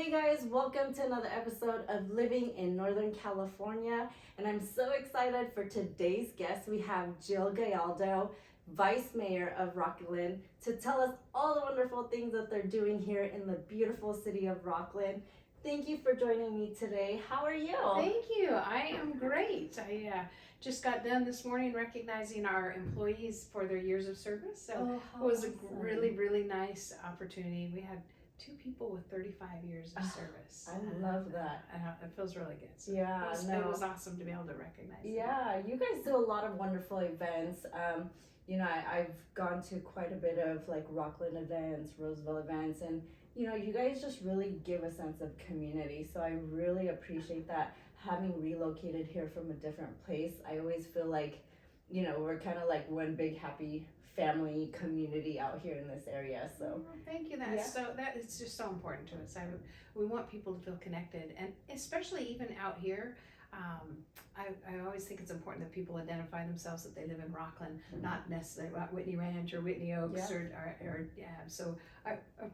Hey guys, welcome to another episode of Living in Northern California. And I'm so excited for today's guest. We have Jill Gayaldo, Vice Mayor of Rocklin, to tell us all the wonderful things that they're doing here in the beautiful city of Rocklin. Thank you for joining me today. How are you? Thank you. I am great. I just got done this morning recognizing our employees for their years of service. So how it was a awesome. really nice opportunity. We had two people with 35 years of service. I love that. It feels really good. So Yeah, it was awesome to be able to recognize them. Yeah, you guys do a lot of wonderful events. I've gone to quite a bit of like Rocklin events, Roseville events, and you guys just really give a sense of community. So I really appreciate that. Having relocated here from a different place, I always feel like, we're kind of like one big happy family community out here in this area. So thank you. That is just so important to us. We want people to feel connected, and especially even out here. I always think it's important that people identify themselves that they live in Rocklin, not necessarily Whitney Ranch or Whitney Oaks So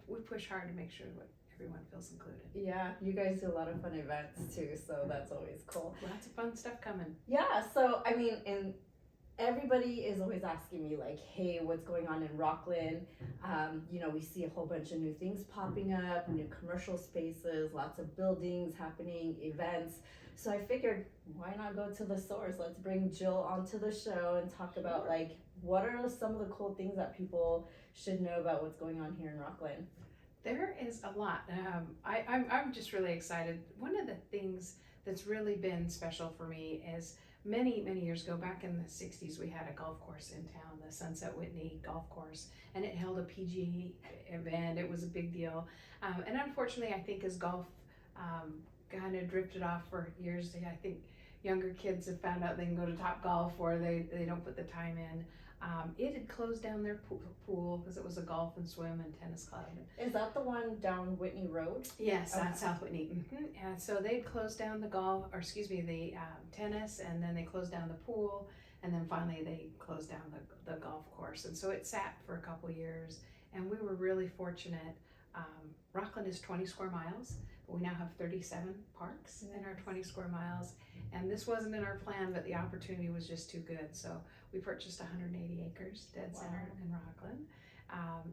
we push hard to make sure that everyone feels included. Yeah, you guys do a lot of fun events too, so that's always cool. Lots of fun stuff coming. Yeah, so and everybody is always asking me like, hey, what's going on in Rocklin? We see a whole bunch of new things popping up, new commercial spaces, lots of buildings happening, events. So I figured, why not go to the source? Let's bring Jill onto the show and talk about like, what are some of the cool things that people should know about what's going on here in Rocklin? There is a lot. I'm just really excited. One of the things that's really been special for me is many years ago, back in the 60s, we had a golf course in town, the Sunset Whitney Golf Course, and it held a PGA event. It was a big deal. And unfortunately, I think as golf kind of drifted off for years, I think younger kids have found out they can go to Top Golf or they don't put the time in. It had closed down their pool because it was a golf and swim and tennis club. Is that the one down Whitney Road? Yes, on South Whitney. And so they closed down the tennis, and then they closed down the pool, and then finally they closed down the golf course. And so it sat for a couple years, and we were really fortunate. Rocklin is 20 square miles, but we now have 37 parks in our 20 square miles. And this wasn't in our plan, but the opportunity was just too good. So we purchased 180 acres, dead center in Rocklin.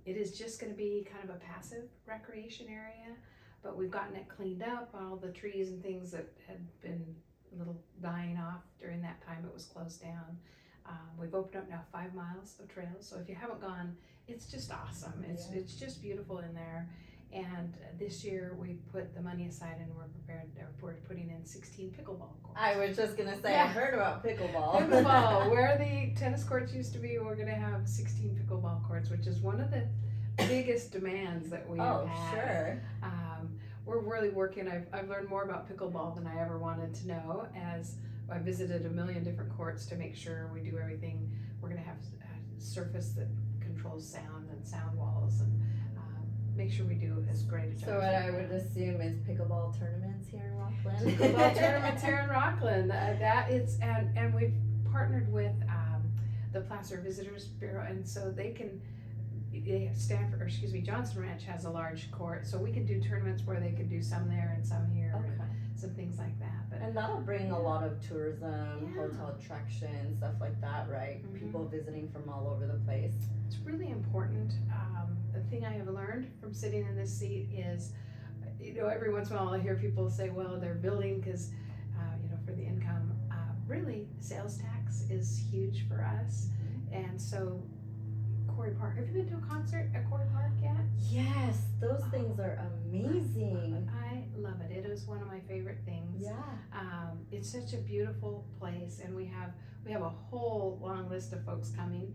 It is just going to be kind of a passive recreation area, but we've gotten it cleaned up. All the trees and things that had been a little dying off during that time it was closed down. We've opened up now 5 miles of trails. So if you haven't gone, it's just awesome. It's just beautiful in there. And this year we put the money aside and we're putting in 16 pickleball courts. I was just gonna say, I heard about pickleball. Pickleball, where the tennis courts used to be, we're gonna have 16 pickleball courts, which is one of the biggest demands that we have had. Sure. We're really working. I've learned more about pickleball than I ever wanted to know, as I visited a million different courts to make sure we do everything. We're gonna have a surface that controls sound and sound walls, and make sure we do as great a job. So what I would assume is pickleball tournaments here in Rocklin. Pickleball tournaments here in Rocklin. And we've partnered with the Placer Visitors Bureau, and so Johnson Ranch has a large court, so we can do tournaments where they could do some there and some here, and some things like that. And that'll bring a lot of tourism, hotel attractions, stuff like that, right? Mm-hmm. People visiting from all over the place. It's really important. The thing I have learned from sitting in this seat is, every once in a while I hear people say, well, they're building because, for the income. Really, sales tax is huge for us. And so, Quarry Park, have you been to a concert at Quarry Park yet? Yes, those things are amazing. I love it. It is one of my favorite things. Yeah. It's such a beautiful place, and we have a whole long list of folks coming.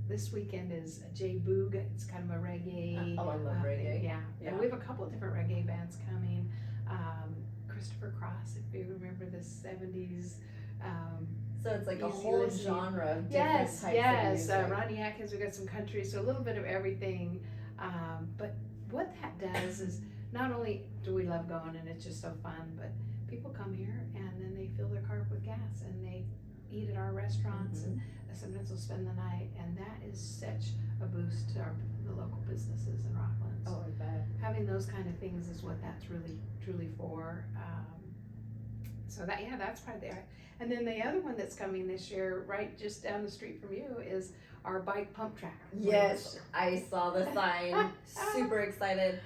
This weekend is Jay Boog. It's kind of a reggae. I love reggae. Yeah. And we have a couple of different reggae bands coming. Christopher Cross, if you remember the 70s. So it's like a whole genre of different types of music. Ronnie Atkins, we got some country, so a little bit of everything. But what that does is, not only do we love going and it's just so fun, but people come here and then they fill their car up with gas and they eat at our restaurants, Mhm. and sometimes they'll spend the night, and that is such a boost to the local businesses in Rockland. So Oh, I bet. having those kind of things is what that's really truly for. So that, yeah, that's probably there. And then the other one that's coming this year, right just down the street from you, is our bike pump track. Yes, I saw the sign. Super excited.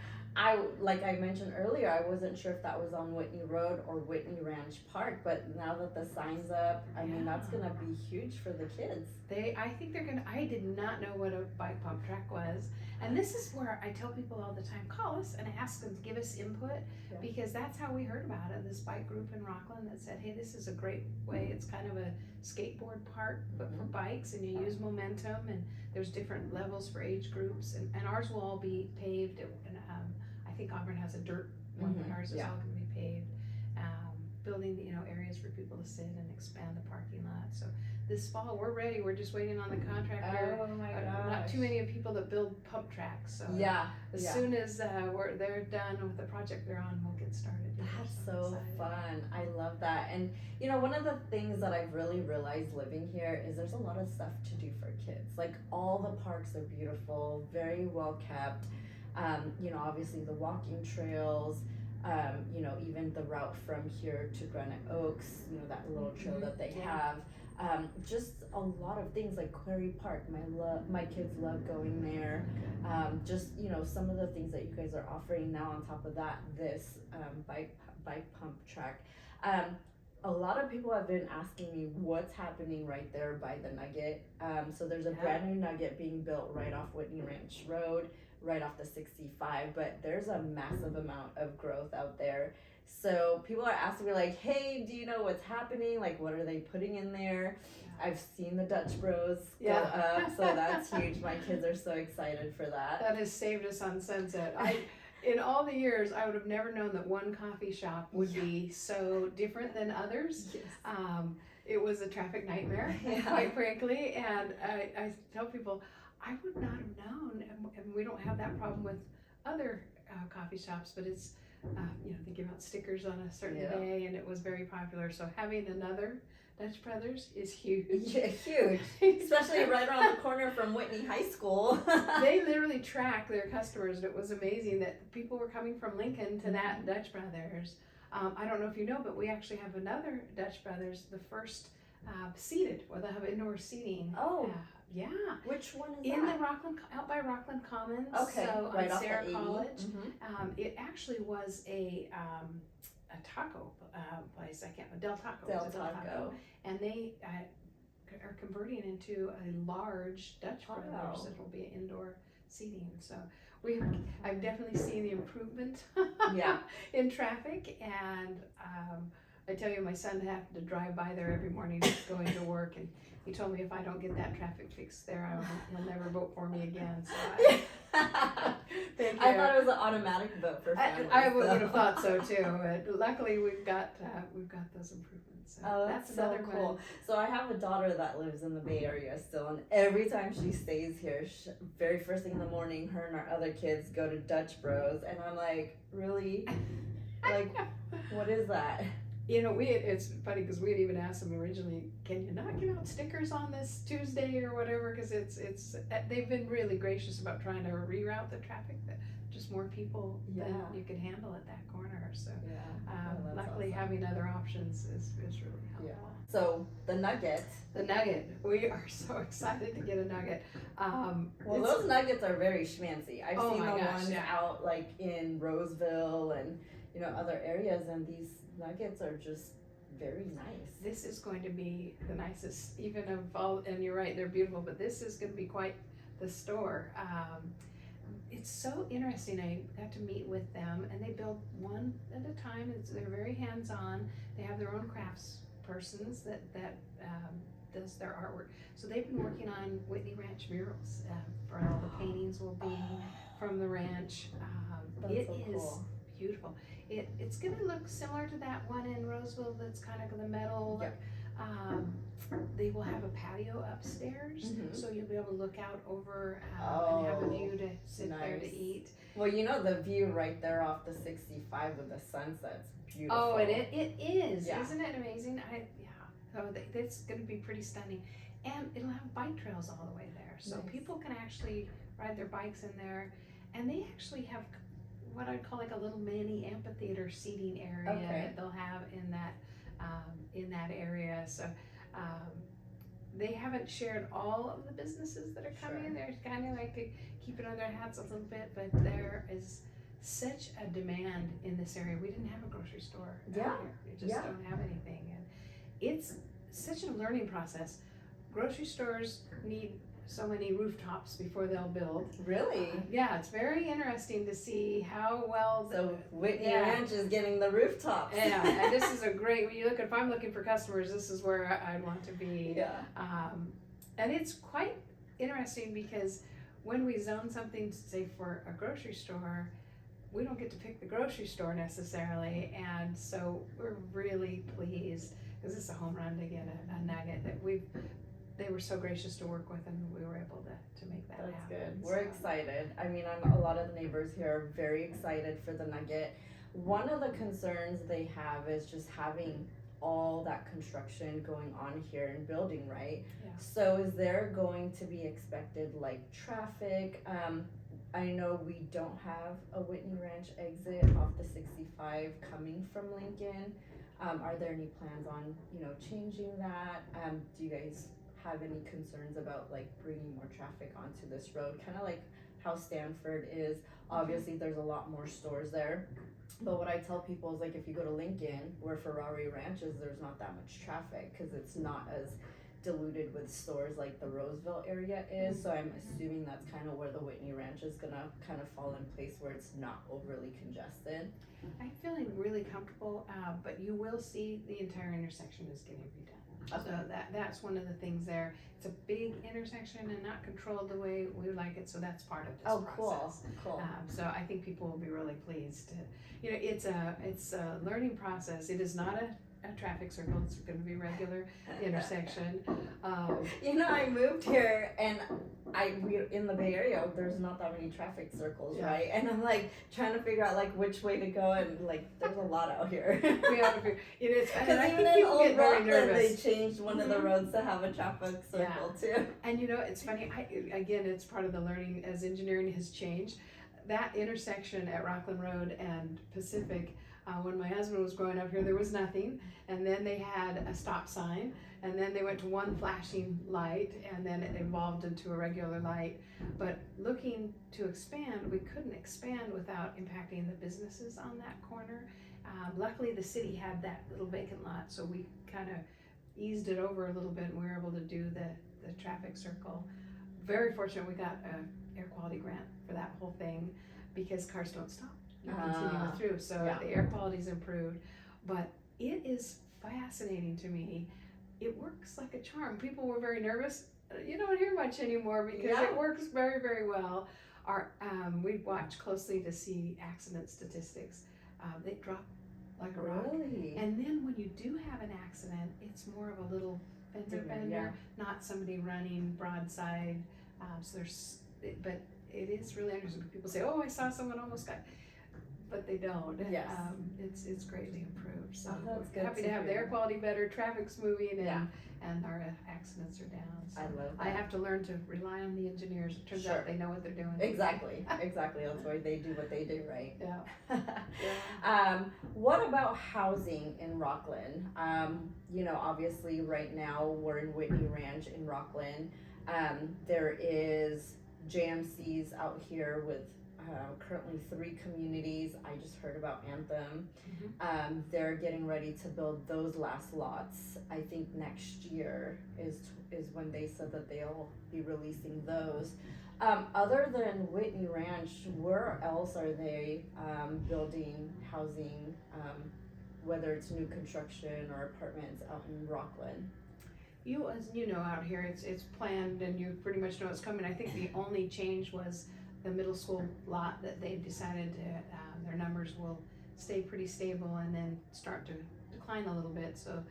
Like I mentioned earlier, I wasn't sure if that was on Whitney Road or Whitney Ranch Park, but now that the sign's up, I mean, that's Yeah. gonna be huge for the kids. I think they're gonna. I did not know what a bike pump track was, and this is where I tell people all the time, call us and ask them to give us input, Yeah. because that's how we heard about it. This bike group in Rocklin that said, hey, this is a great way. It's kind of a skateboard park, but for bikes, and you use momentum, and there's different levels for age groups, and ours will all be paved. And I think Auburn has a dirt one, but ours is Yeah. all gonna be paved. Building, areas for people to sit and expand the parking lot. So this fall, we're ready. We're just waiting on the contractor. Oh my gosh. Not too many people that build pump tracks. So Yeah. as yeah. soon as they're done with the project they're on, we'll get started. That's I'm so excited. fun. I love that. And one of the things that I've really realized living here is there's a lot of stuff to do for kids. Like all the parks are beautiful, very well kept. Obviously the walking trails, even the route from here to Granite Oaks, that little trail that they have. Just a lot of things like Quarry Park. My kids love going there. Just some of the things that you guys are offering now. On top of that, this bike pump track. A lot of people have been asking me what's happening right there by the Nugget. So there's a brand new Nugget being built right off Whitney Ranch Road, right off the 65. But there's a massive amount of growth out there. So people are asking me like, hey, do you know what's happening? Like, what are they putting in there? I've seen the Dutch Bros go up, so that's huge. My kids are so excited for that. That has saved us on Sunset. In all the years, I would have never known that one coffee shop would be so different than others. Yes. It was a traffic nightmare, quite frankly, and I tell people, I would not have known, and we don't have that problem with other coffee shops, but it's, thinking about stickers on a certain day, and it was very popular, so having another Dutch Brothers is huge. Yeah, huge. Especially right around the corner from Whitney High School. They literally track their customers, and it was amazing that people were coming from Lincoln to that Dutch Brothers. I don't know if you know, but we actually have another Dutch Brothers, the first seated, where they have indoor seating. Oh. Yeah. Which one is In that? the out by Rockland Commons. Okay, So right on off Sarah the 80. College. Mm-hmm. It actually was a taco place. Del Taco. Del It was a Taco. And they are converting into a large Dutch Wow. Brothers that will be indoor seating. So I've definitely seen the improvement Yeah. in traffic, and I tell you, my son had to drive by there every morning going to work, and he told me if I don't get that traffic fixed there, he'll never vote for me again. So thank you. I thought it was an automatic vote for families. I would have thought so too, but luckily we've got those improvements. So Oh, that's so another cool. one. So I have a daughter that lives in the Bay Area still, and every time she stays here, very first thing in the morning, her and our other kids go to Dutch Bros, and I'm like, really? Like, what is that? It's funny because we had even asked them originally, can you not give out stickers on this Tuesday or whatever? Because they've been really gracious about trying to reroute the traffic, that just more people than you can handle at that corner. So luckily awesome. Having other options is really helpful. Yeah. So the Nugget. The Nugget, we are so excited to get a Nugget. Well, those Nuggets are very schmancy. I've seen the ones yeah. out like in Roseville and other areas, and these Nuggets are just very nice. This is going to be the nicest, even of all, and you're right, they're beautiful, but this is going to be quite the store. It's so interesting. I got to meet with them, and they build one at a time. They're very hands-on. They have their own crafts persons that does their artwork. So they've been working on Whitney Ranch murals. For all the paintings will be from the ranch. It is cool. Beautiful. It's going to look similar to that one in Roseville that's kind of the metal. Yep. They will have a patio upstairs, so you'll be able to look out over and have a view to sit there to eat. Well, the view right there off the 65 with the sunset's beautiful. Oh, and it is, Yeah. Isn't it amazing? So it's going to be pretty stunning. And it'll have bike trails all the way there. So Nice. people can actually ride their bikes in there. And they actually have what I'd call like a little mini amphitheater seating area Okay. that they'll have in that area. So they haven't shared all of the businesses that are coming. Sure. They're kind of like to keep it under their hats a little bit, but there is such a demand in this area. We didn't have a grocery store out Yeah. here. We just Yeah. don't have anything, and it's such a learning process. Grocery stores need so many rooftops before they'll build. Really? Yeah, it's very interesting to see how well. So Whitney Yeah. Ranch is getting the rooftops. Yeah, and this is a great. When you look, if I'm looking for customers, this is where I'd want to be. Yeah. And it's quite interesting because when we zone something, say for a grocery store, we don't get to pick the grocery store necessarily, and so we're really pleased because it's a home run to get a nugget that they were so gracious to work with, and we were able to make that That's happen. good. We're excited. I mean, a lot of the neighbors here are very excited for the nugget. One of the concerns they have is just having all that construction going on here and building, right? Yeah. So is there going to be expected like traffic? I know we don't have a Whitney Ranch exit off the 65 coming from Lincoln. Are there any plans on, changing that? Do you guys have any concerns about like bringing more traffic onto this road? Kind of like how Stanford is. Obviously there's a lot more stores there. But what I tell people is like if you go to Lincoln, where Ferrari Ranch is, there's not that much traffic because it's not as diluted with stores like the Roseville area is. So I'm assuming that's kind of where the Whitney Ranch is gonna kind of fall in place where it's not overly congested. I'm feeling really comfortable, but you will see the entire intersection is getting redone. Okay. So that's one of the things there. It's a big intersection and not controlled the way we would like it, so that's part of this process. Cool. So I think people will be really pleased. It's a learning process. It is not a traffic circle. It's going to be a regular intersection. I moved here and we in the Bay Area, there's not that many traffic circles, Yeah. right? And I'm like trying to figure out like which way to go, and like there's a lot out here. We ought to figure, and I Because even think in people Old get very Rocklin, they nervous. changed one of the roads to have a traffic circle too. And it's funny. Again, it's part of the learning as engineering has changed. That intersection at Rocklin Road and Pacific. When my husband was growing up here, there was nothing, and then they had a stop sign, and then they went to one flashing light, and then it evolved into a regular light. But looking to expand, we couldn't expand without impacting the businesses on that corner. Luckily, the city had that little vacant lot, so we kind of eased it over a little bit, and we were able to do the traffic circle. Very fortunate we got an air quality grant for that whole thing because cars don't stop. You continue through, so Yeah. the air quality's improved, but it is fascinating to me. It works like a charm. People were very nervous. You don't hear much anymore because it works very, very well. We watch closely to see accident statistics. They drop like a rock. Really? And then when you do have an accident, it's more of a little fender bender, not somebody running broadside. But it is really interesting. People say, "Oh, I saw someone almost got," but they don't. Yes. It's greatly improved. So Oh, that's we're good happy to to have the hear. air quality better, traffic's moving, Yeah. and our accidents are down. So I love that. I have to learn to rely on the engineers. It turns Sure. out they know what they're doing. Exactly. That's why they do what they do, right? Yeah. What about housing in Rocklin? Obviously right now we're in Whitney Ranch in Rocklin. There is JMCs out here with currently 3 communities. I just heard about Anthem. They're getting ready to build those last lots. I think next year is when they said that they'll be releasing those. Other than Whitney Ranch, where else are they building housing, whether it's new construction or apartments out in Rocklin? As you know, out here it's planned, and you pretty much know it's coming. I think the only change was the middle school lot that they've decided their numbers will stay pretty stable and then start to decline a little bit. So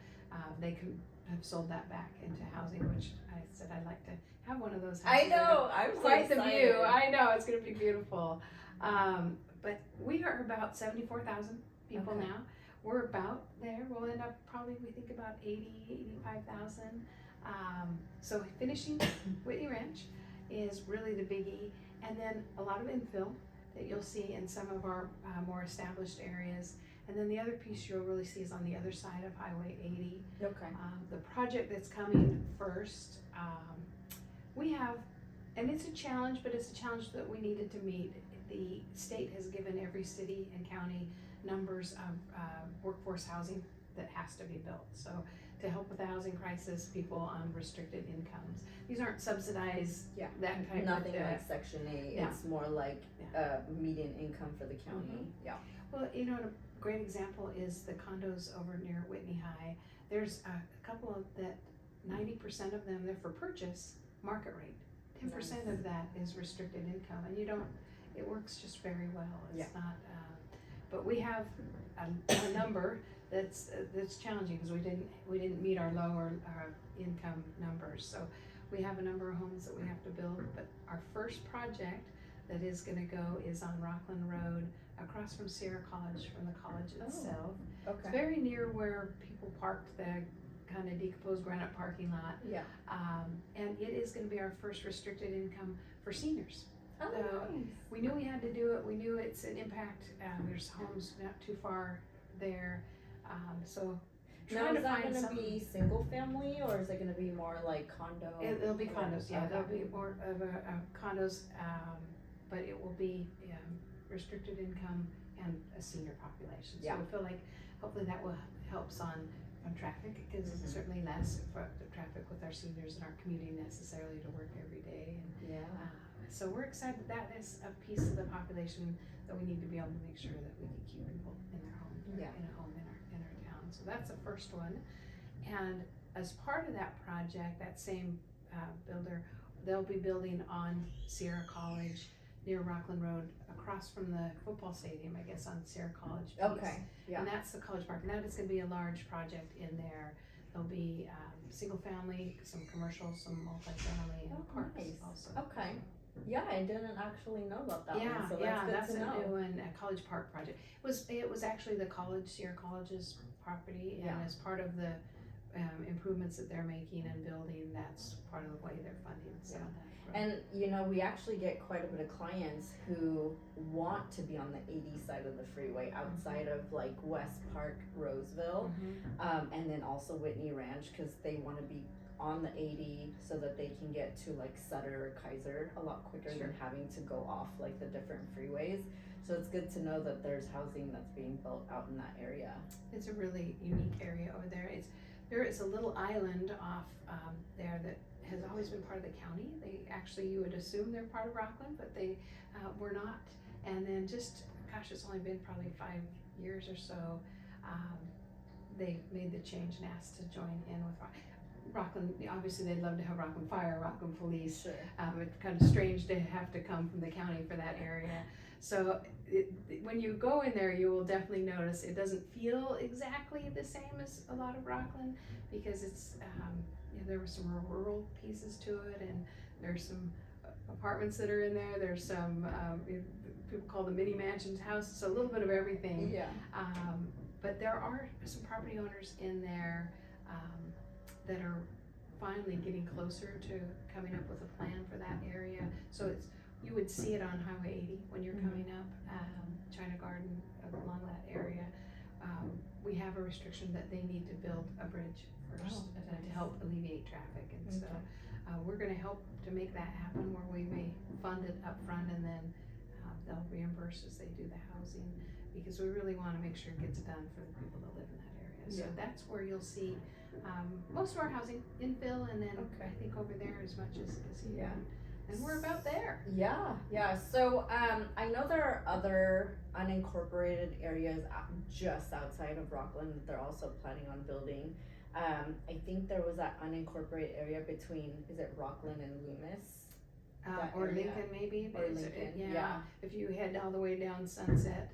they could have sold that back into housing, which I said I'd like to have one of those houses. I know. I'm so quite excited. the view. I know it's going to be beautiful. But we are about 74,000 people Okay. now. we're about there. We'll end up probably, we think about 85,000. So finishing Whitney Ranch is really the biggie. And then a lot of infill that you'll see in some of our more established areas. And then the other piece you'll really see is on the other side of Highway 80. Okay. The project that's coming first, we have, and it's a challenge, but it's a challenge that we needed to meet. The state has given every city and county numbers of workforce housing that has to be built. So to help with the housing crisis, people on restricted incomes. These aren't subsidized, Yeah. that type Nothing of like Section 8. Yeah. It's more like median income for the county. Yeah. Well, you know, a great example is the condos over near Whitney High. There's a couple of that, 90% of them, they're for purchase, market rate. 10% of that is restricted income, and you don't, it works just very well. It's not, but we have a number that's challenging because we didn't meet our lower income numbers. So we have a number of homes that we have to build, but our first project that is gonna go is on Rocklin Road, across from Sierra College, from the college itself. Okay. It's very near where people parked the kind of decomposed granite parking lot. Yeah. And it is gonna be our first restricted income for seniors. Oh, nice. We knew we had to do it, we knew it's an impact, there's homes not too far there, so Now, trying to is that find gonna some. be single family, or is it gonna be more like condo? It'll be condos, yeah, Okay. there'll be more of a condos, but it will be restricted income and a senior population. So Yeah. we feel like hopefully that will helps on traffic, because it's certainly less for the traffic with our seniors and our commuting necessarily to work every day. And, Yeah. so we're excited that is a piece of the population that we need to be able to make sure that we can keep people in their homes, or Yeah. in a home in our town. So that's the first one. And as part of that project, that same builder, they'll be building on Sierra College near Rocklin Road, across from the football stadium, I guess, on Sierra College piece. Okay. Yeah. And that's the college park, and that is gonna be a large project in there. There'll be single family, some commercial, some multifamily, and parks nice. also. Okay. Yeah, I didn't actually know about that Yeah, one, so yeah, that's that's good to a know. new one, a college park project. It was actually the college, Sierra College's property, and Yeah. as part of the improvements that they're making and building, that's part of the way they're funding some of that. And you know, we actually get quite a bit of clients who want to be on the 80 side of the freeway, outside of like West Park, Roseville, and then also Whitney Ranch, because they want to be on the 80 so that they can get to like Sutter or Kaiser a lot quicker Sure. than having to go off like the different freeways. So it's good to know that there's housing that's being built out in that area. It's a really unique area over there. There is a little island off there that has always been part of the county. They actually, you would assume they're part of Rocklin, but they were not. And then just, gosh, it's only been probably 5 years or so, they made the change and asked to join in with Rocklin. Obviously, they'd love to have Rocklin Fire, Rocklin Police. Sure. It's kind of strange to have to come from the county for that area. So when you go in there, you will definitely notice it doesn't feel exactly the same as a lot of Rocklin, because it's, there were some rural pieces to it, and there's some apartments that are in there. There's some, people call them mini mansions, houses, so a little bit of everything. Yeah. But there are some property owners in there that are finally getting closer to coming up with a plan for that area. So you would see it on Highway 80 when you're coming up, China Garden, along that area. We have a restriction that they need to build a bridge first to help alleviate traffic, and so we're going to help to make that happen, where we may fund it up front, and then they'll reimburse as they do the housing, because we really want to make sure it gets done for the people that live in that area. So that's where you'll see most of our housing infill, and then I think over there as much as here. And we're about there. Yeah. So I know there are other unincorporated areas just outside of Rocklin that they're also planning on building. I think there was that unincorporated area between, is it Rocklin and Loomis? Or area. Lincoln maybe. Or Lincoln, yeah. If you head all the way down Sunset,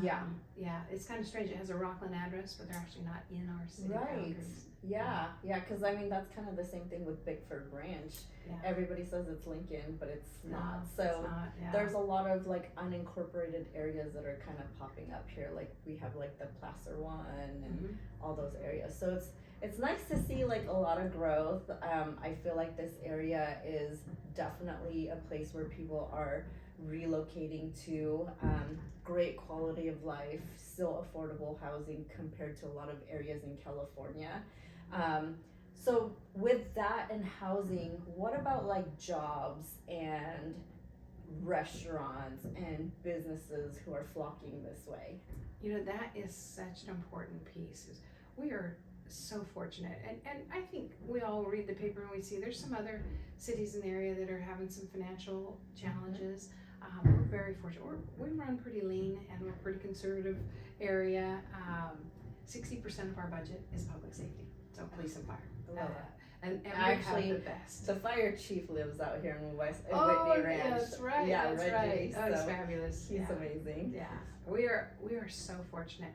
Yeah. Yeah, it's kind of strange. It has a Rocklin address, but they're actually not in our city Right. boundaries. Yeah, yeah, because I mean that's kind of the same thing with Bickford Ranch. Yeah. Everybody says it's Lincoln, but it's No, not. it's So not, yeah. there's a lot of like unincorporated areas that are kind of popping up here. Like we have like the Placer one and all those areas. So it's nice to see like a lot of growth. I feel like this area is definitely a place where people are relocating to. Great quality of life, still affordable housing compared to a lot of areas in California. So with that and housing, what about like jobs and restaurants and businesses who are flocking this way? You know, that is such an important piece. Is we are so fortunate, and I think we all read the paper and we see there's some other cities in the area that are having some financial challenges. We're very fortunate. We run pretty lean and we're a pretty conservative area. 60% of our budget is public safety, so police and fire. Love that. And Actually, we have the best. The fire chief lives out here in Whitney Oh, Ranch. that's right. Yeah, that's Reggie. right. Oh, he's So fabulous. he's Yeah. amazing. Yeah, we are so fortunate.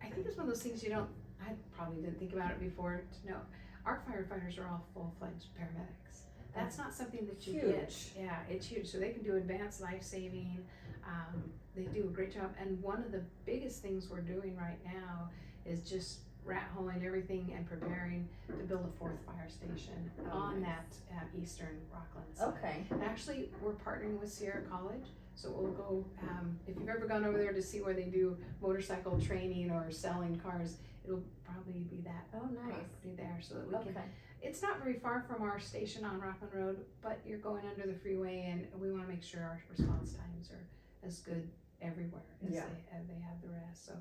I think it's one of those things I probably didn't think about it before to know. Our firefighters are all full-fledged paramedics. That's not something that you get. Yeah, it's huge. So they can do advanced life-saving. They do a great job. And one of the biggest things we're doing right now is just rat holing everything and preparing to build a 4th fire station on that eastern Rocklin side. Okay. And actually, we're partnering with Sierra College. So we'll go, if you've ever gone over there to see where they do motorcycle training or selling cars, it'll probably be that property there so that we can. It's not very far from our station on Rocklin Road, but you're going under the freeway and we want to make sure our response times are as good everywhere as they have the rest. So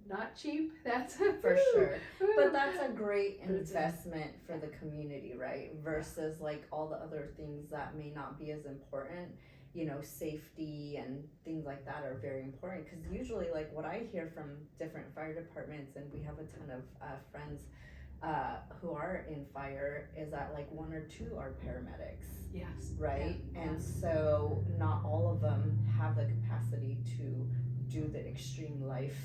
not cheap, that's for sure. But that's a great investment for the community, right? Versus like all the other things that may not be as important. You know, safety and things like that are very important because usually like what I hear from different fire departments, and we have a ton of friends who are in fire, is that like 1 or 2 are paramedics. Yes. Right? Yeah. And so not all of them have the capacity to do the extreme life,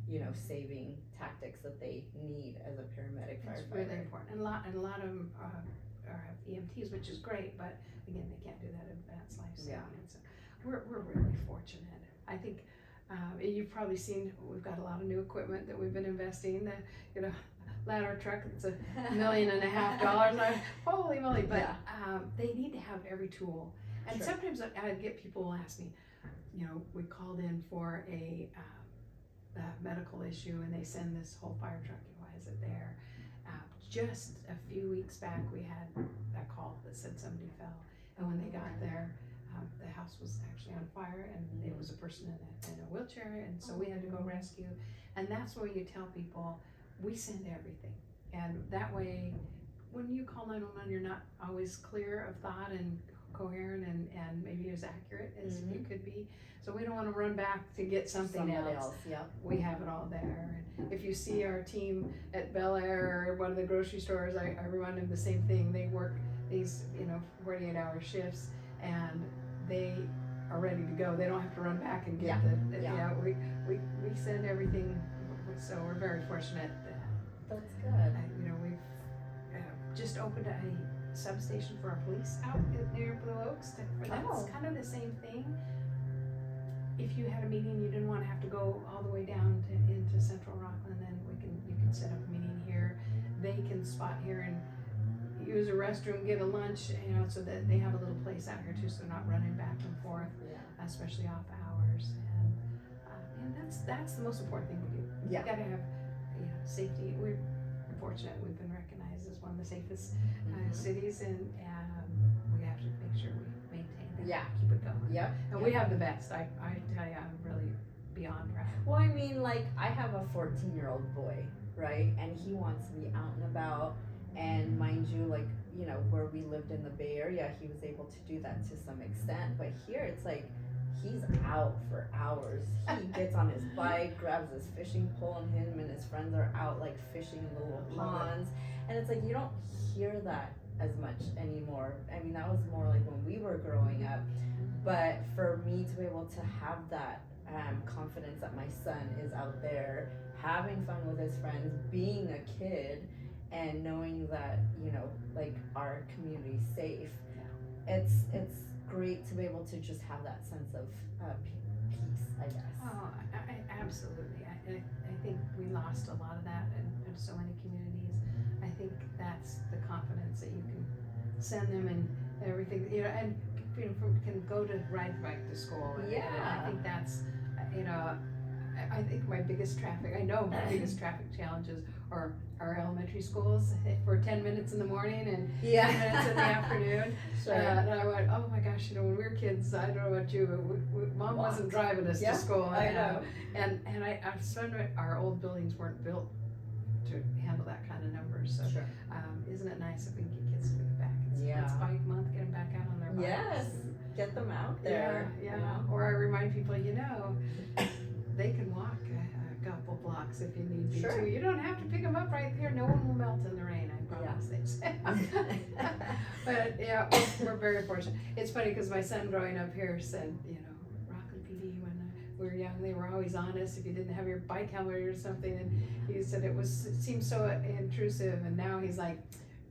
you know, saving tactics that they need as a paramedic firefighter. It's really important. And a lot of them have EMTs, which is great, but again, they can't do that advanced life saving. So we're really fortunate. I think you've probably seen we've got a lot of new equipment that we've been investing. The ladder truck, it's $1.5 million. Holy moly! But they need to have every tool. And sometimes I get people ask me, you know, we called in for a medical issue and they send this whole fire truck. Why is it there? Just a few weeks back, we had a call that said somebody fell, and when they got there, the house was actually on fire, and it was a person in a wheelchair, and so we had to go rescue. And that's where you tell people, we send everything, and that way, when you call 911, you're not always clear of thought and coherent and maybe as accurate as you could be. So we don't want to run back to get something else. We have it all there. And if you see our team at Bel Air or one of the grocery stores, I remind them the same thing. They work these 48-hour shifts and they are ready to go. They don't have to run back and get we send everything. So we're very fortunate. That's good. We've just opened a substation for our police out near Blue Oaks. That's kind of the same thing. If you had a meeting, you didn't want to have to go all the way down into Central Rocklin, then you can set up a meeting here. They can spot here and use a restroom, get a lunch, so that they have a little place out here too, so they're not running back and forth, especially off hours. And that's the most important thing we do. You got to have safety. We're fortunate we've been recognized as one of the safest cities, and we have to make sure we maintain that. Keep it going. And we have the best. I tell you, I'm really beyond proud. Well, I mean, like, I have a 14-year-old boy, right? And he wants to be out and about. And mind you, like, where we lived in the Bay Area, he was able to do that to some extent. But here, it's like, he's out for hours. He gets on his bike, grabs his fishing pole, and him and his friends are out, like, fishing in the little ponds. And it's like, you don't hear that as much anymore. I mean, that was more like when we were growing up. But for me to be able to have that confidence that my son is out there having fun with his friends, being a kid, and knowing that, you know, like our community's safe. It's great to be able to just have that sense of peace, I guess. Oh, absolutely. I think we lost a lot of that in so many communities. I think that's the confidence that you can send them and everything, you know, and you know, can go to ride the bike to school. And I think that's, you know, I think my biggest traffic, I know my biggest traffic challenges are our elementary schools for 10 minutes in the morning and 10 minutes in the afternoon. Sure. And I went, oh my gosh, you know, when we were kids, I don't know about you, but Mom wasn't driving us to school. I know. And I found our old buildings weren't built to handle that kind of numbers. So Sure. Isn't it nice if we can get kids to get back? It's bike month, get them back out on their bikes. Yes, get them out there. Yeah. Or I remind people, you know, they can walk a couple blocks if you need to. Sure. You don't have to pick them up right there. No one will melt in the rain, I promise. They say. But yeah, we're very fortunate. It's funny because my son growing up here said, you know, Rocklin PD when we were young, they were always on us if you didn't have your bike helmet or something. And he said it seemed so intrusive. And now he's like,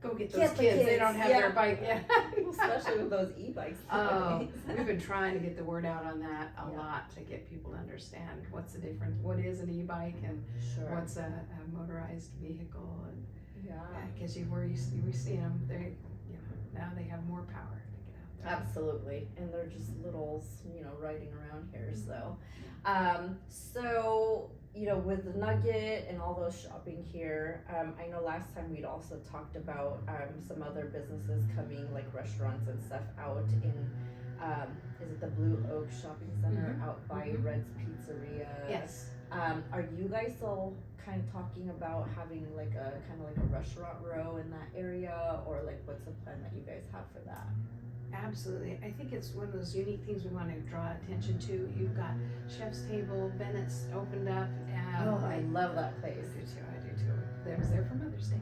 go get those kids. They don't have their bike. Yeah. Especially with those e-bikes. Oh, we've been trying to get the word out on that a lot to get people to understand what's the difference, what is an e-bike and what's a motorized vehicle, and because we're seeing them, they, you know, now they have more power to get out there. Absolutely, and they're just littles, you know, riding around here. So, so you know, with the Nugget and all those shopping here, I know last time we'd also talked about some other businesses coming, like restaurants and stuff, out in, is it the Blue Oak Shopping Center out by Red's Pizzeria? Yes. Are you guys still kind of talking about having like a kind of like a restaurant row in that area, or like what's the plan that you guys have for that? Absolutely. I think it's one of those unique things we want to draw attention to. You've got Chef's Table, Bennett's opened up. I love that place. I do too. There was there for Mother's Day.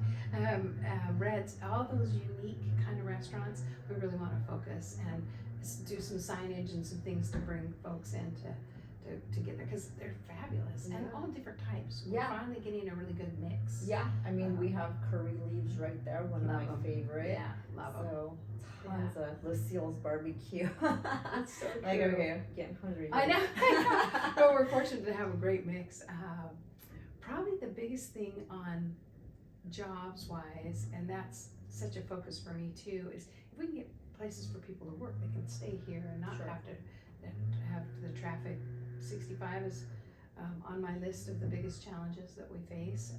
Red's, all those unique kind of restaurants, we really want to focus and do some signage and some things to bring folks in to get there, because they're fabulous and all different types. We're finally getting a really good mix. Yeah, I mean, we have curry leaves right there, one of my favorite. Yeah, love them. So tons of Lucille's barbecue. That's so true. Like, okay, I'm getting hungry. I know. But we're fortunate to have a great mix. Probably the biggest thing on jobs wise, and that's such a focus for me too, is if we can get places for people to work, they can stay here and not have to have the traffic. 65 is on my list of the biggest challenges that we face.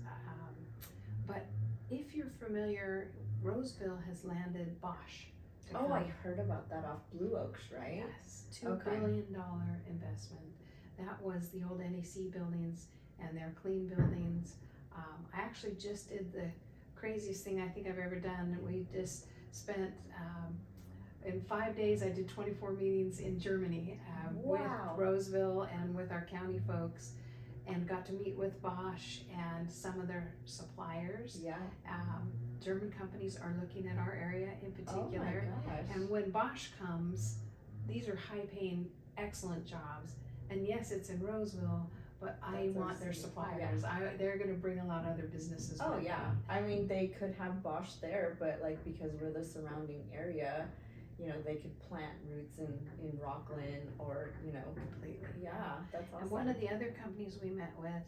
But if you're familiar, Roseville has landed Bosch. I heard about that off Blue Oaks, right? Yes, $2 billion investment. That was the old NEC buildings, and they're clean buildings. I actually just did the craziest thing I think I've ever done. We just spent, in 5 days, I did 24 meetings in Germany with Roseville and with our county folks, and got to meet with Bosch and some of their suppliers. Yeah. German companies are looking at our area in particular. Oh my gosh. And when Bosch comes, these are high-paying, excellent jobs. And yes, it's in Roseville, but I want their suppliers. They're going to bring a lot of other businesses. Oh yeah, I mean, they could have Bosch there, but like, because we're the surrounding area, you know, they could plant roots in Rocklin, or, you know, completely. Yeah, that's awesome. And one of the other companies we met with,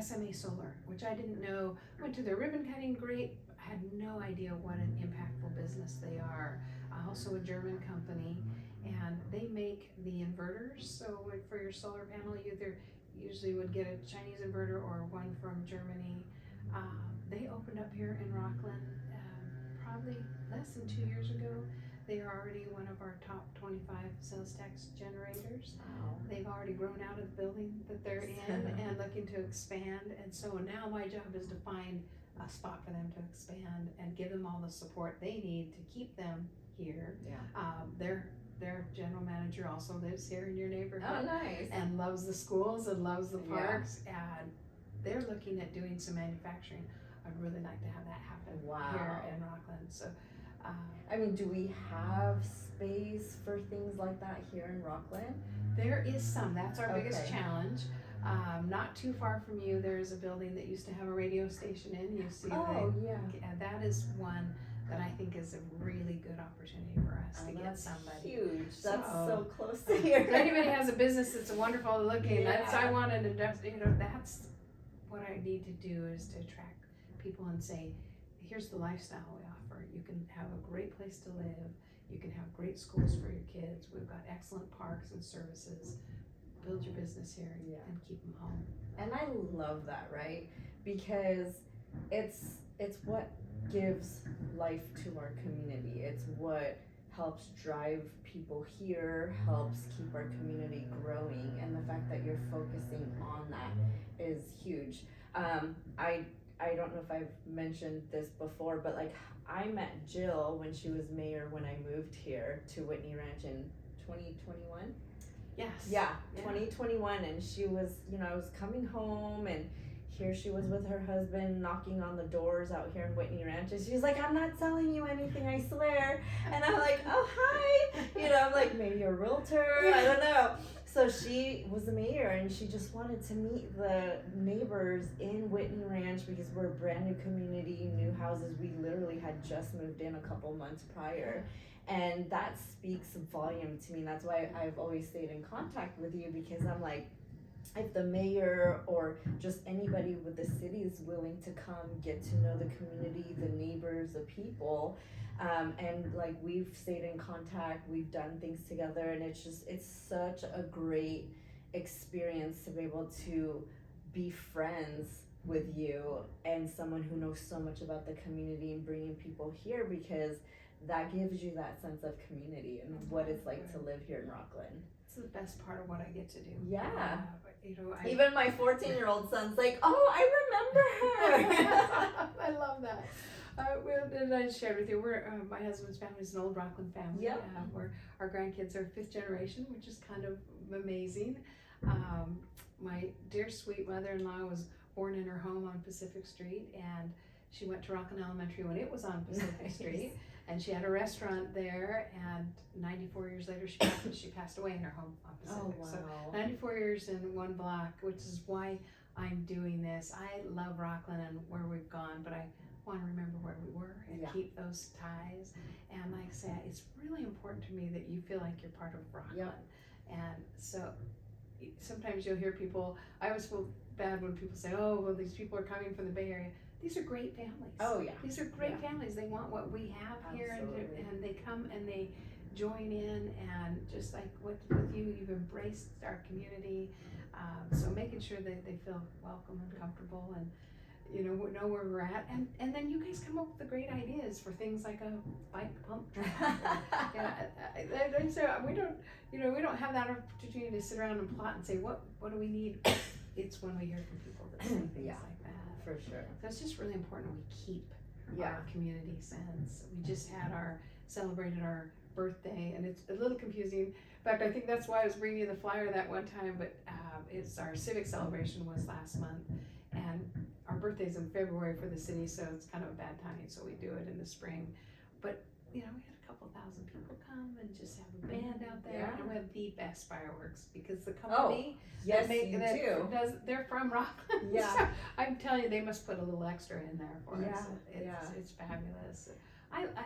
SMA Solar, which I didn't know, went to their ribbon cutting, great. I had no idea what an impactful business they are. Also a German company, and they make the inverters. So for your solar panel, you either usually would get a Chinese inverter or one from Germany. They opened up here in Rocklin probably less than 2 years ago. They are already one of our top 25 sales tax generators. Wow. They've already grown out of the building that they're in and looking to expand. And so now my job is to find a spot for them to expand and give them all the support they need to keep them here. Yeah. Their general manager also lives here in your neighborhood. Oh, nice. And loves the schools and loves the parks. And they're looking at doing some manufacturing. I'd really like to have that happen here in Rocklin. So, I mean, do we have space for things like that here in Rocklin? There is some. That's our biggest Okay. challenge. Not too far from you, there's a building that used to have a radio station in. You see that is one that I think is a really good opportunity for us to get That's somebody. huge. That's so close to If here. anybody has a business that's wonderful looking, Yeah. I wanted to just, that's what I need to do, is to attract people and say, here's the lifestyle we offer. You can have a great place to live. You can have great schools for your kids. We've got excellent parks and services. Build your business here and keep them home. And I love that, right? Because it's what gives life to our community. It's what helps drive people here, helps keep our community growing, and the fact that you're focusing on that is huge. I don't know if I've mentioned this before, but like I met Jill when she was mayor when I moved here to Whitney Ranch in 2021. Yes. Yeah, 2021, and she was, I was coming home, and here she was with her husband knocking on the doors out here in Whitney Ranch, and she's like, I'm not selling you anything, I swear. And I'm like, oh, hi. I'm like, maybe a realtor, I don't know. So she was the mayor, and she just wanted to meet the neighbors in Whitney Ranch because we're a brand new community, new houses. We literally had just moved in a couple months prior. And that speaks volume to me. That's why I've always stayed in contact with you, because I'm like, if the mayor or just anybody with the city is willing to come get to know the community, the neighbors, the people, and like we've stayed in contact, we've done things together, and it's such a great experience to be able to be friends with you and someone who knows so much about the community and bringing people here, because that gives you that sense of community and what it's like to live here in Rocklin. It's the best part of what I get to do. Yeah. Even my 14-year-old son's like, oh, I remember her. I love that. And I shared with you, my husband's family is an old Rocklin family. Yep. Our grandkids are 5th generation, which is kind of amazing. My dear sweet mother-in-law was born in her home on Pacific Street, and she went to Rocklin Elementary when it was on Pacific Street. And she had a restaurant there, and 94 years later, she passed away in her home on Pacific. Oh, wow. So 94 years in one block, which is why I'm doing this. I love Rocklin and where we've gone, but I want to remember where we were and keep those ties. And like I say, it's really important to me that you feel like you're part of Rocklin. Yep. And so sometimes you'll hear people, I always feel bad when people say, oh, well, these people are coming from the Bay Area. These are great families. Oh, yeah. These are great families. They want what we have here, and they come and they join in, and just like with you, you've embraced our community. So making sure that they feel welcome and comfortable, and know where we're at, and then you guys come up with the great ideas for things like a bike pump track. So we don't have that opportunity to sit around and plot and say what do we need. It's when we hear from people that say things like that. For sure. So it's just really important we keep our community sense. We just celebrated our birthday, and it's a little confusing. In fact, I think that's why I was bringing you the flyer that one time, but it's our civic celebration was last month, and our birthday's in February for the city, so it's kind of a bad timing, so we do it in the spring. But we had a couple thousand people come and just have a band out there, and we have the best fireworks because the company they're from Rocklin. Yeah. So I'm telling you, they must put a little extra in there for us. It's fabulous.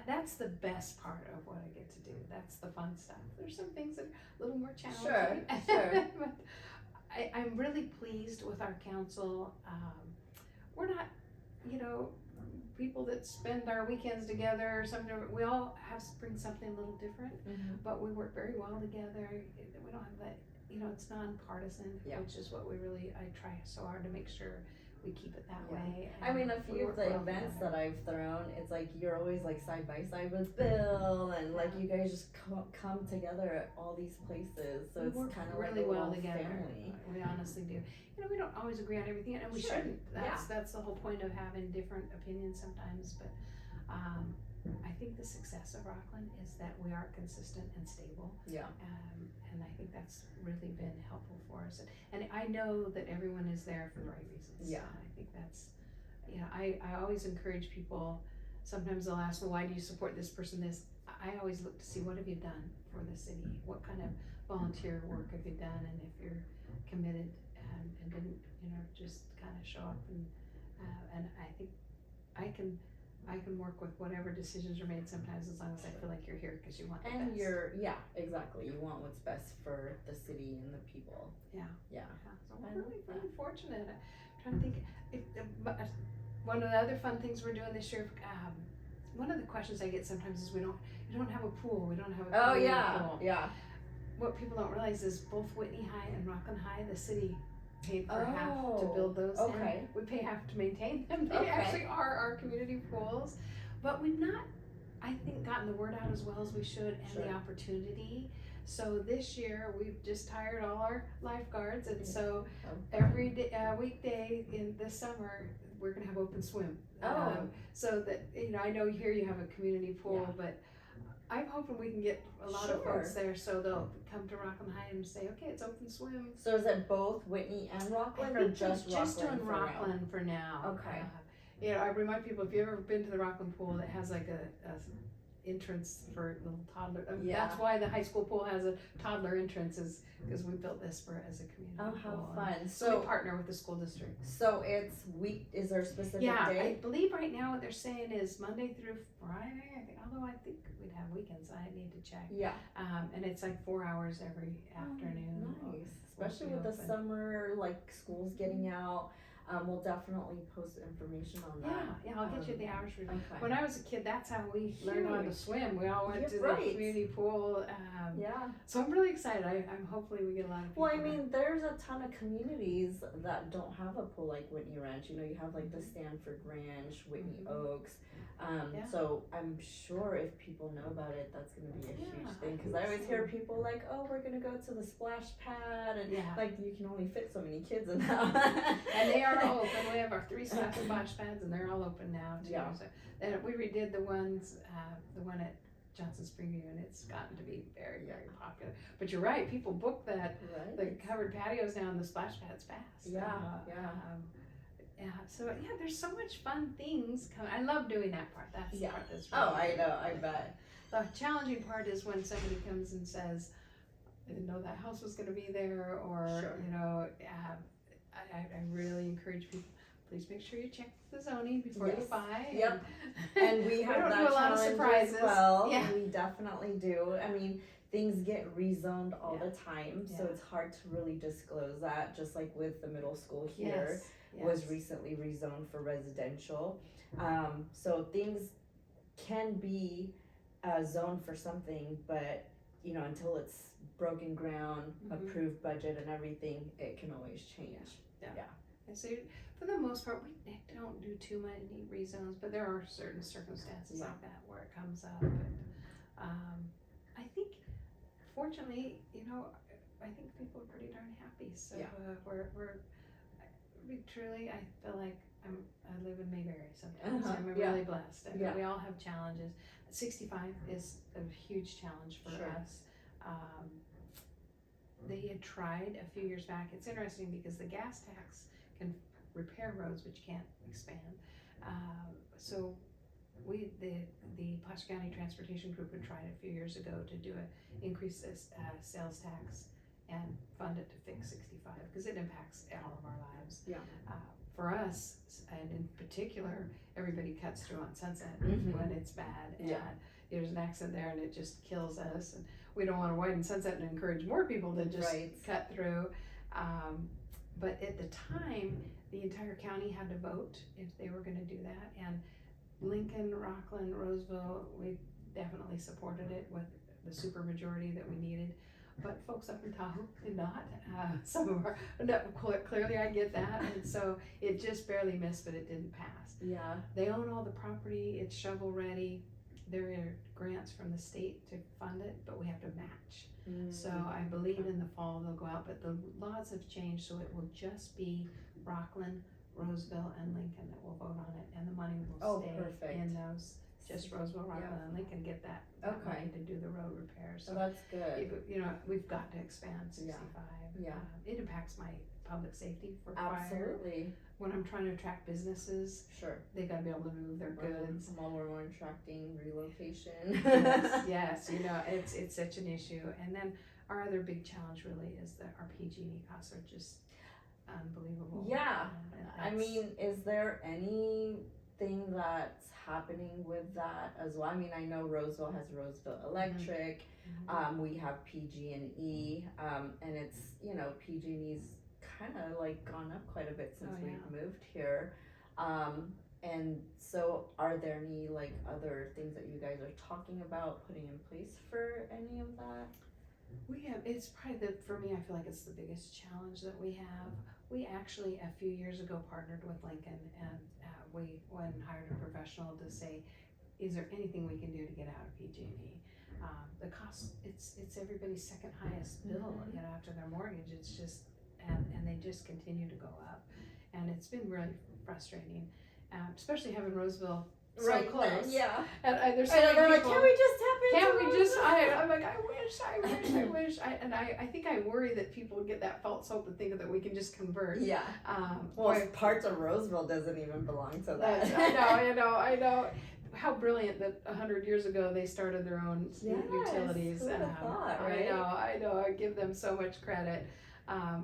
That's the best part of what I get to do. That's the fun stuff. There's some things that are a little more challenging. Sure. But I'm really pleased with our council. We're not, people that spend our weekends together or something. We all bring something a little different, but we work very well together. We don't have that, it's nonpartisan, which is what I try so hard to make sure we keep it that way. I mean, a few of the events that I've thrown, it's like you're always like side by side with Bill, and like you guys just come together at all these places. So it's kind of really like a well little together. family. We honestly do. We don't always agree on everything, and we shouldn't. That's the whole point of having different opinions sometimes. But I think the success of Rocklin is that we are consistent and stable. Yeah. And I think that's really been helpful for us. And I know that everyone is there for the right reasons. Yeah. And I think that's, I always encourage people. Sometimes they'll ask, well, why do you support this person? I always look to see what have you done for the city, what kind of volunteer work have you done, and if you're committed and didn't, just kind of show up and I think I can work with whatever decisions are made sometimes as long as I feel like you're here because you want the And best. exactly. You want what's best for the city and the people. Yeah. Yeah. So I'm really fortunate. I'm trying to think. One of the other fun things we're doing this year. One of the questions I get sometimes is we don't have a pool. We don't have a community pool. Yeah. What people don't realize is both Whitney High and Rocklin High, the city paid for half to build those, okay. and we pay half to maintain them. They Okay. actually are our community pools, but we've not, I think, gotten the word out as well as we should, and the opportunity. So this year we've just hired all our lifeguards, and so every day, weekday in this summer we're gonna have open swim. So that I know here you have a community pool, but I'm hoping we can get a lot of folks there, so they'll come to Rocklin High and say, okay, it's open swim. So is it both Whitney and Rocklin, or just Rocklin? Just doing Rocklin for now. Okay. I remind people, if you've ever been to the Rocklin pool, it has like a entrance for little toddler. That's why the high school pool has a toddler entrance, is because we built this as a community pool. Oh, how fun. So we partner with the school district. So it's is there a specific day? I believe right now what they're saying is Monday through Friday, although I think we'd have weekends, I need to check. Yeah. And it's like 4 hours every afternoon. Nice. Especially with the summer, like schools getting out. We'll definitely post information on that. Yeah, I'll get you the hours. Okay. When I was a kid, that's how we learned how to swim. We all went to the community pool. So I'm really excited. I'm hopefully we get a lot of people. Well, I mean, there's a ton of communities that don't have a pool like Whitney Ranch. You have like the Stanford Ranch, Whitney Oaks. So I'm sure if people know about it, that's going to be a huge thing. Because I always hear people like, oh, we're going to go to the splash pad. And like, you can only fit so many kids in that. And they are open. We have our 3 splash pads, and they're all open now too. Yeah. So then we redid the one at Johnson Springview, and it's gotten to be very, very popular. But you're right, people book that the covered patios now and the splash pads fast. So there's so much fun things coming. I love doing that part. That's the part that's really I know, I bet. The challenging part is when somebody comes and says, I didn't know that house was going to be there, or I really encourage people, please make sure you check the zoning before you buy. Yep. And we have that a lot of surprises. As well. Yeah. We definitely do. I mean, things get rezoned all the time, so it's hard to really disclose that. Just like with the middle school here, was recently rezoned for residential. So things can be zoned for something, but until it's broken ground, approved budget and everything, it can always change. And so for the most part, we don't do too many rezones, but there are certain circumstances like that where it comes up. But I think, fortunately, I think people are pretty darn happy. So we truly, I feel like I live in Mayberry sometimes. I'm really blessed. I mean, we all have challenges. 65 is a huge challenge for us. They had tried a few years back. It's interesting because the gas tax can repair roads, but you can't expand. So the Placer County Transportation Group had tried a few years ago to increase this sales tax and fund it to fix 65 because it impacts all of our lives. For us, and in particular, everybody cuts through on Sunset when it's bad, and there's an accident there and it just kills us, and we don't want to widen Sunset and encourage more people to just cut through. But at the time, the entire county had to vote if they were going to do that, and Lincoln, Rocklin, Roseville, we definitely supported it with the supermajority that we needed. But folks up in Tahoe did not. Some of our, clearly I get that, and so it just barely missed, but it didn't pass. They own all the property, it's shovel ready. There are grants from the state to fund it, but we have to match. So I believe in the fall they'll go out, but the laws have changed, so it will just be Rocklin, Roseville, and Lincoln that will vote on it, and the money will stay in those. Just Roseville, Rocklin, and Lincoln get that money to do the road repairs. So that's good. We've got to expand 65. It impacts my public safety for fire. Absolutely. When I'm trying to attract businesses, Sure. they gotta be able to move their goods. While we're attracting relocation. Yes, you know, it's such an issue. And then our other big challenge really is that our PG&E costs are just unbelievable. Yeah. And I mean, is there anything that's happening with that as well? I mean, I know Roseville has Roseville Electric. We have PG&E, and it's, you know, PG&E's kind of like gone up quite a bit since we've moved here. And so are there any like other things that you guys are talking about putting in place for any of that? We have, it's probably for me, I feel like it's the biggest challenge that we have. We actually, a few years ago, partnered with Lincoln, and we went and hired a professional to say, is there anything we can do to get out of PG&E? The cost, it's everybody's second highest bill, you know, after their mortgage. It's just, and they just continue to go up. And it's been really frustrating, especially having Roseville so close. Yeah. And there's so many people, like, can we just tap into can't we just, Roseville? I'm like, I wish. I think I worry that people get that false hope and think that we can just convert. Yeah. Well, parts of Roseville doesn't even belong to that. I know. How brilliant that 100 years ago they started their own utilities. Who would have thought, right? I know. I give them so much credit.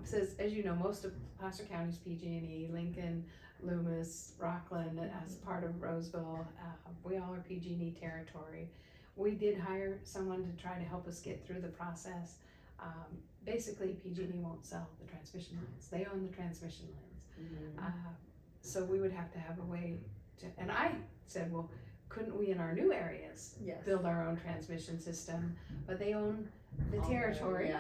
Says, as you know, most of Placer County's PG&E, Lincoln, Loomis, Rocklin, as part of Roseville, we all are PG&E territory. We did hire someone to try to help us get through the process. Basically, PG&E won't sell the transmission lines. They own the transmission lines. So we would have to have a way to, and I said, well, couldn't we in our new areas build our own transmission system? But they own the territory.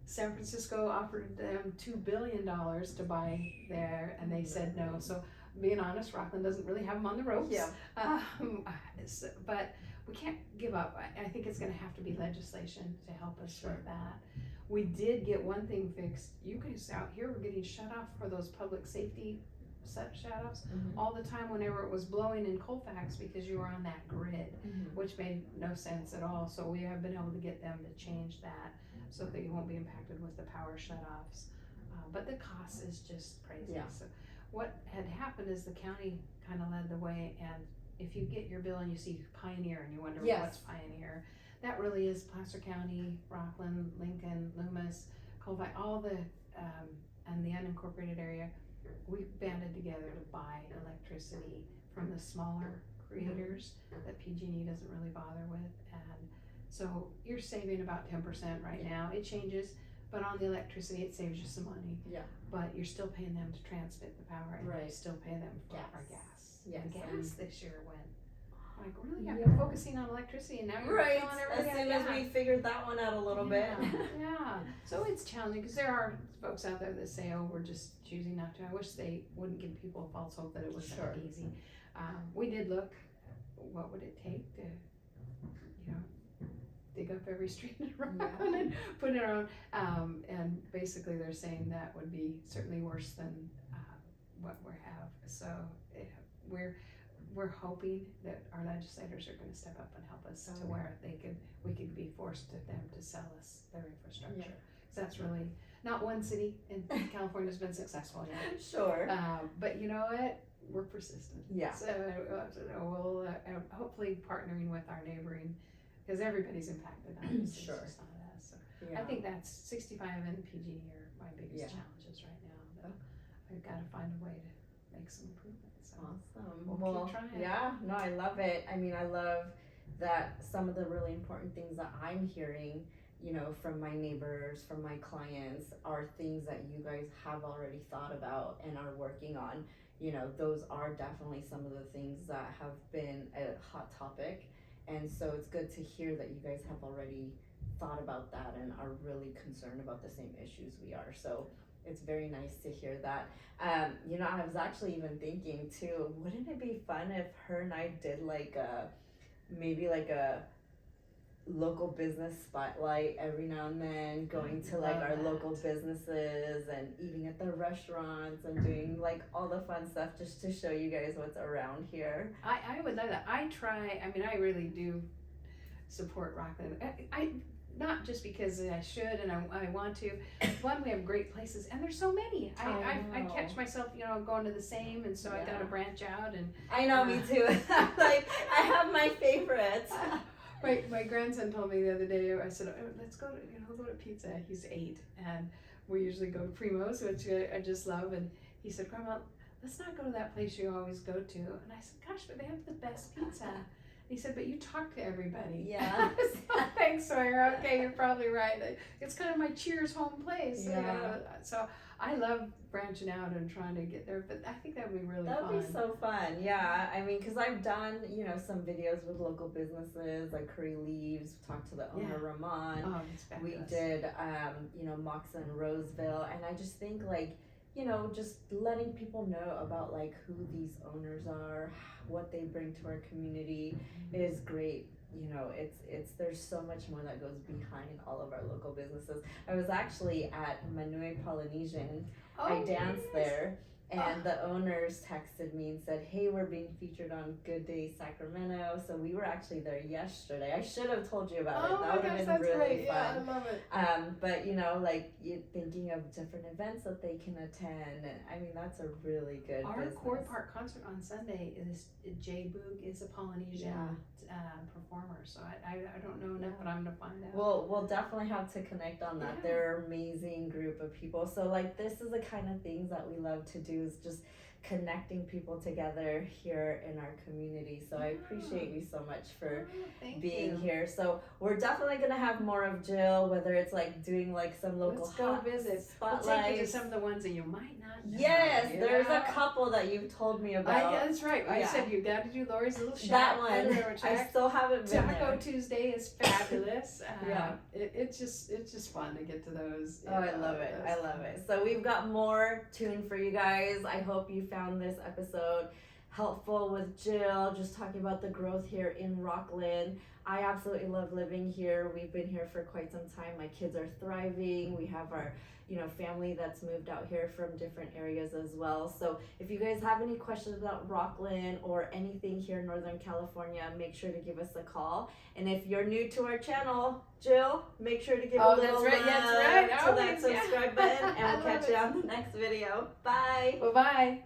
San Francisco offered them $2 billion to buy there, and they said no. So, being honest, Rocklin doesn't really have them on the ropes. But we can't give up. I think it's going to have to be legislation to help us with that. We did get one thing fixed. You guys out here were getting shut off for those public safety shut-offs all the time whenever it was blowing in Colfax because you were on that grid, which made no sense at all. So we have been able to get them to change that so that you won't be impacted with the power shut-offs. But the cost is just crazy. So what had happened is the county kind of led the way, and if you get your bill and you see Pioneer and you wonder what's Pioneer, that really is Placer County, Rocklin, Lincoln, Loomis, Colfax, all the, and the unincorporated area. We banded together to buy electricity from the smaller creators that PG&E doesn't really bother with, and so you're saving about 10% right now. It changes, but on the electricity it saves you some money. But you're still paying them to transmit the power, and you still pay them for our gas. And gas this year went like, really? I've been focusing on electricity, and now you're feeling everything. As soon as we figured that one out a little bit. So it's challenging because there are folks out there that say, oh, we're just choosing not to. I wish they wouldn't give people a false hope that it was that easy. We did look, what would it take to, you know, dig up every street in Rocklin and put it on, and basically they're saying that would be certainly worse than what we have. So we're hoping that our legislators are going to step up and help us to where we could be forced to them to sell us their infrastructure. So that's really not one city in California has been successful yet. But you know what? We're persistent. So we'll hopefully partnering with our neighboring, because everybody's impacted. Obviously, it's just not us. So I think that's 65 and PG&E are my biggest challenges right now. But I've got to find a way to make some improvements. So awesome. We'll keep trying. No, I love it. I mean, I love that some of the really important things that I'm hearing, you know, from my neighbors, from my clients, are things that you guys have already thought about and are working on. You know, those are definitely some of the things that have been a hot topic. And so it's good to hear that you guys have already thought about that and are really concerned about the same issues we are. So it's very nice to hear that. You know, I was actually even thinking too, wouldn't it be fun if her and I did like maybe like a local business spotlight every now and then, going to like our local businesses and eating at the restaurants and doing like all the fun stuff just to show you guys what's around here. I would love that. I really do support Rocklin. not just because I should and I want to. One, we have great places, and there's so many. I know. catch myself, going to the same, and so I got to Yeah. branch out. And I know, me too. Like, I have my favorites. my grandson told me the other day. I said, oh, let's go to we'll go to pizza. He's 8, and we usually go to Primo's, which I just love. And he said, Grandma, let's not go to that place you always go to. And I said, gosh, but they have the best pizza. He said, but you talk to everybody. Yeah. So, thanks, Sawyer. Okay, you're probably right. It's kind of my Cheers home place. Yeah. So I love branching out and trying to get there, but I think that would be really That fun. would be so fun. Yeah. I mean, because I've done, some videos with local businesses like Curry Leaves, talked to the owner, Ramon. Oh, it's fabulous. We did, Moxa and Roseville. And I just think, like, just letting people know about, like, who these owners are, what they bring to our community is great. There's so much more that goes behind all of our local businesses. I was actually at Manue Polynesian. I danced there, and the owners texted me and said, hey, we're being featured on Good Day Sacramento. So we were actually there yesterday. I should have told you about it. That would have been really fun. Yeah, I love it. But like, you're thinking of different events that they can attend, and I mean, that's a really good Our business. Quarry Park concert on Sunday is Jay Boog is a Polynesian performer, so I don't know enough, but I'm gonna find out. We'll definitely have to connect on that. Yeah. They're an amazing group of people. So, like, this is the kind of things that we love to do, is just connecting people together here in our community. So I appreciate you so much for being here. So we're definitely gonna have more of Jill, whether it's like doing like some local Let's go visit. spotlights. We'll take you to some of the ones that you might not know. Yes, there's a couple that you've told me about. That's right. I said you got to do Lori's Little Shack. That one. I still haven't been Taco there. Tuesday is fabulous. Yeah. It's just fun to get to those. Oh, I love it. I love it. So we've got more tuned for you guys. I hope you found this episode helpful with Jill, just talking about the growth here in Rocklin. I absolutely love living here. We've been here for quite some time. My kids are thriving. We have our family that's moved out here from different areas as well. So if you guys have any questions about Rocklin or anything here in Northern California, make sure to give us a call. And if you're new to our channel, Jill, make sure to give a little love to that subscribe button, and we'll catch you on the next video. Bye. Bye-bye.